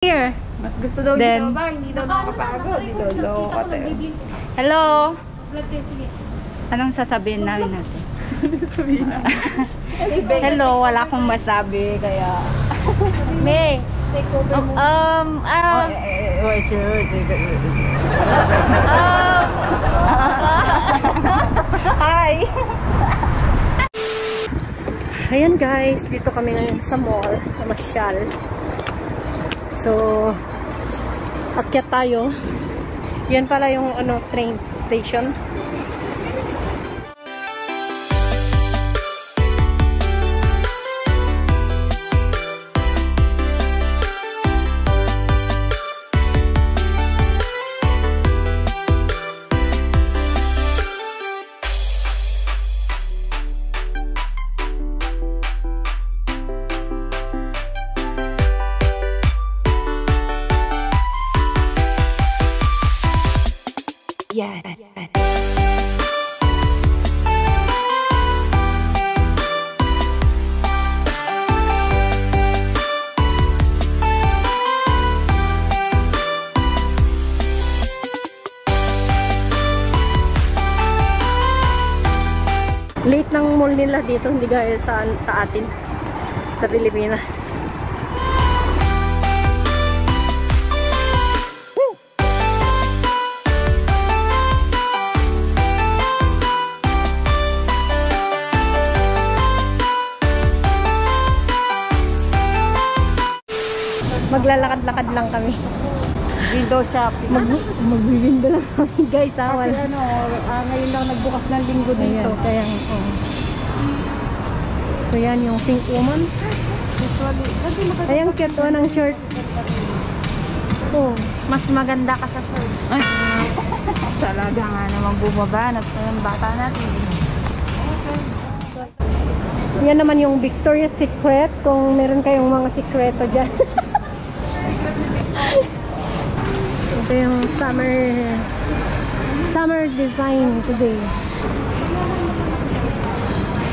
Here. Mas gusto daw dito ba? Hindi daw nakapagod. Dito daw hotel. Hello. Anong sasabihin namin natin? Sabihin namin. Hello, wala akong masabi kaya. May. Wait, sure. Hi. Ayan guys, dito kami ngayon sa mall, Masyal. So, akyat tayo. Yan pala yung train station. Yeah. Late ng mall nila dito, hindi gaya sa atin sa Pilipinas. Maglalakad-lakad lang kami. Window shopping. Magbibindo lang kami guys. Kasi ngayon lang nagbukas ng linggo dito. Ayan, kaya So yan yung Pink Woman. Ayan, cute ng shirt. Oh, Mas maganda ka sa shirt. Talaga nga naman bumabanat na yung bata natin. yan naman yung Victoria's Secret. Kung meron kayong mga sikreto dyan. Ito yung summer design today.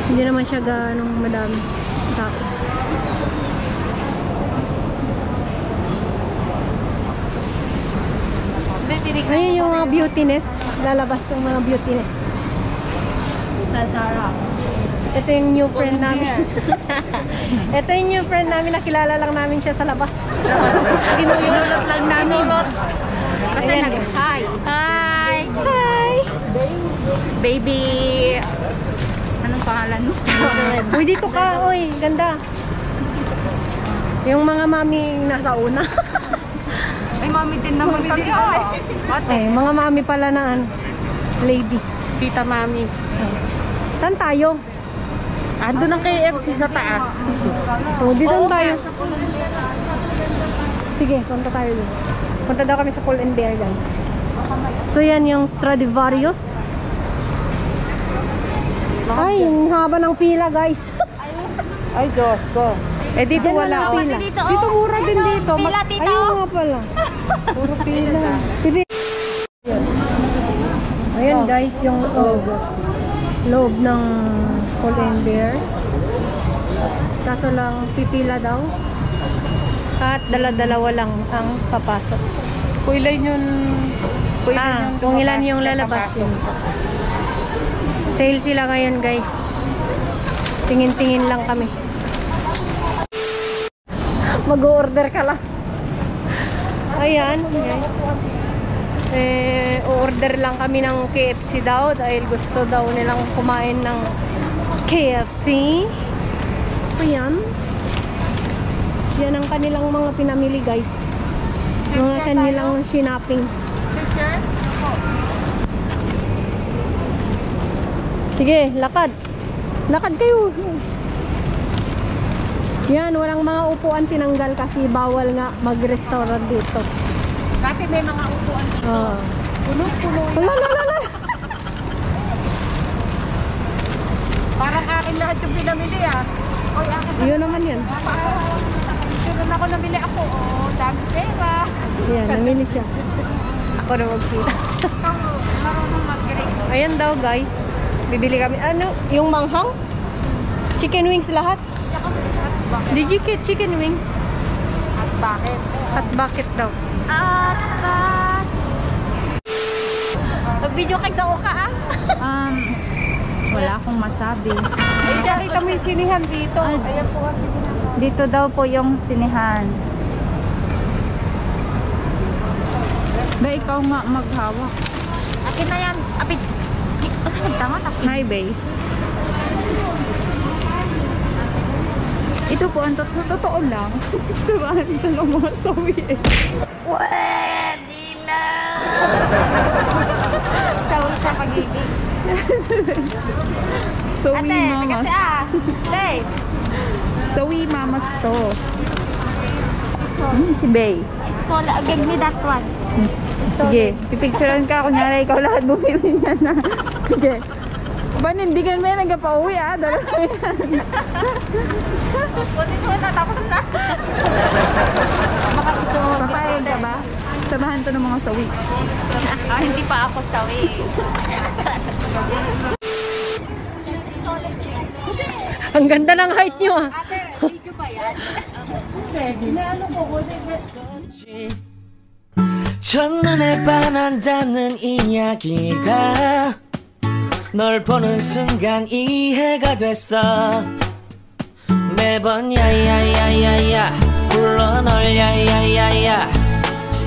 Hindi naman siya ganong madami. Ayun yung mga beautiness. Lalabas yung mga beautiness. Sa Zara. Ito yung new friend namin. Ito yung new friend namin. Nakilala lang namin siya sa labas. Pinulot lang namin. Kasi Ayan. hi. Hi. Hi! Baby. Anong pangalan mo? Uy, dito ka. Uy, ganda. Yung mga mami nasa una. Ay, mami din naman kami. Mga mami pala na lady. Tita Mami. Saan tayo? Ando ng KFC sa taas. Oh, dito tayo. Sige, punta tayo dun. Punta daw kami sa Pull and Bear, guys. So, yan yung Stradivarius. Ay, ang haba ng pila, guys. Ay, Diyos ko. Eh, dito Diyan wala. walang pila. Dito mura din dito. Pila, tita. Ayun nga pala. Puro pila. Ayan, guys, yung loob ng Pull and Bear. Kaso lang, pipila daw. At dala-dalawa lang ang papasok. Kuilan yun. Kung ilan yung lalabas yun. Sale sila ngayon, guys. Tingin-tingin lang kami. Mag-order ka lang. Ayan, guys. O-order lang kami ng KFC daw dahil gusto daw nilang kumain ng KFC. Ayan. Yan ang kanilang mga pinamili, guys. Mga kanilang shopping. Sige, lakad. Lakad kayo. Yan, walang mga upuan tinanggal kasi bawal nga mag-restaurant dito. Dati may mga upuan dito. Puno-puno. Lala. Parang akin lahat yung pinamili Oy, akin. Yun naman yan. Doon ako namili ako. Oh, dami pera. Yan, namili siya. Ako na magpila. Marunong mag-grade. Ayan daw, guys. Bibili kami. Ano? Yung manghang? Chicken wings lahat? Did you get chicken wings? At bakit? At bakit daw? At mag-video kay sa uka Wala akong masabi. Kita mo yung sinihan dito. Ayan po ang sinihan. Dito daw po yung sinihan. Ba, ikaw nga maghawak. akin na yan. Apit. Tama na. Hi, babe. Ito po, ang totoo lang. Sabahan ito ng mga sawi eh. Pwede na. Sawi sa pag-ibig. Sawi Ate, mamas. kasi Dave. Sawi mamas to. Si Bay. Small, give me that one. Sige, pipicturean ka. Kunyari, ikaw lahat bumili niya na. Sige. Ba, nindigan mo yan, nagpa-uwi Dala mo yan. Kunin mo na, tapos na. Baka gusto mo Papayag ka ba? Sabahan to ng mga sawi. Hindi pa ako sawi. Ang ganda ng height nyo Ate, video ba yan? 첫눈에 반한다는 이야기가 널 보는 순간 이해가 됐어 매번 야야야야야 불러 널 야야야야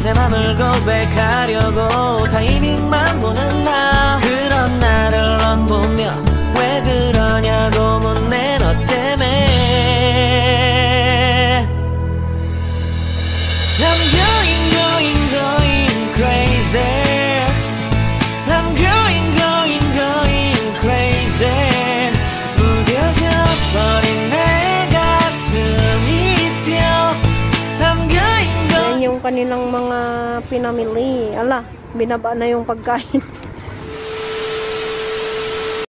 내 맘을 고백하려고 타이밍만 보는 나 그런 나를 넌 보며 왜 그러냐고 묻네 너 때문에 I'm going crazy I'm going crazy 무뎌져 버린 내 가슴이 뛰어 I'm going Yan yung kanilang mga pinamili. Ala, binaba na yung pagkain.